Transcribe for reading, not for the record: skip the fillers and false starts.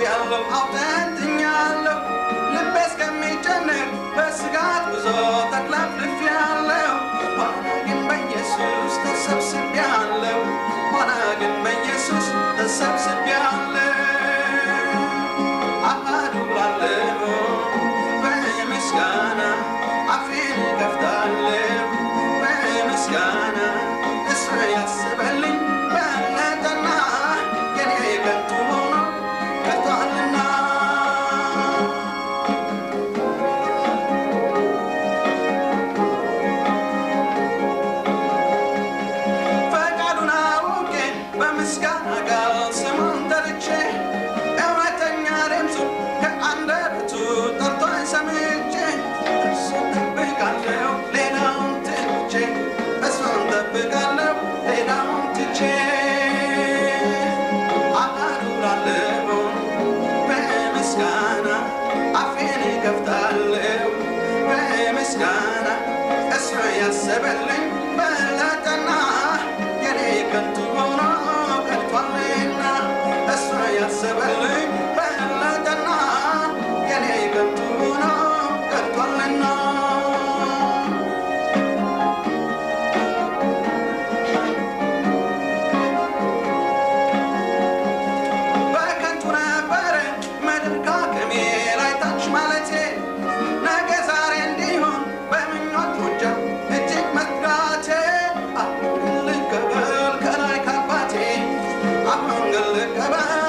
ያለው አውጥተኛለሁ ልቤስ ከሚጨነቅ በስጋት ብዙ ተክለፍልፌያለሁ ሆነ ግን በኢየሱስ ተሰብስቤያለሁ ሆነ ግን በኢየሱስ ተሰብስቤያለሁ አሃዱላለሁ በምስጋና አፌን እከፍታለሁ በምስጋና እሱ ያስበልኝ በለጠና የኔ ከንቱ ሆኖ ቀርቷልና ፈቃዱን አውቄ በምስጋና ቃል ስሙን ጠርቼ እውነተኛ ድምፁን ከአንደበቱ ጠርቶኝ ሰምቼ እርሱን እጠብቃለሁ ሌላውን ትቼ እሱን እጠብቃለሁ ሌላውን ትቼ አሃዱላለሁ በምስጋና አፌን እከፍታለሁ በምስጋና እሱ ያሰበልኝ በለጠና የኔ ከንቱ ሆኖ ቀርቷልና እሱ ያሰበልኝ በለጠና የኔ ከንቱ ሆኖ ቀርቷልና በከንቱ ነበረ መድካከሜ ላይ ታች ማለቴ ነገ ዛሬ እንዲሆን በምኞት ሩጫ እጅግ መትጋቴ አሁን ግን ልቀበል ከላይ ከአባቴ አሁን ግን ልቀበል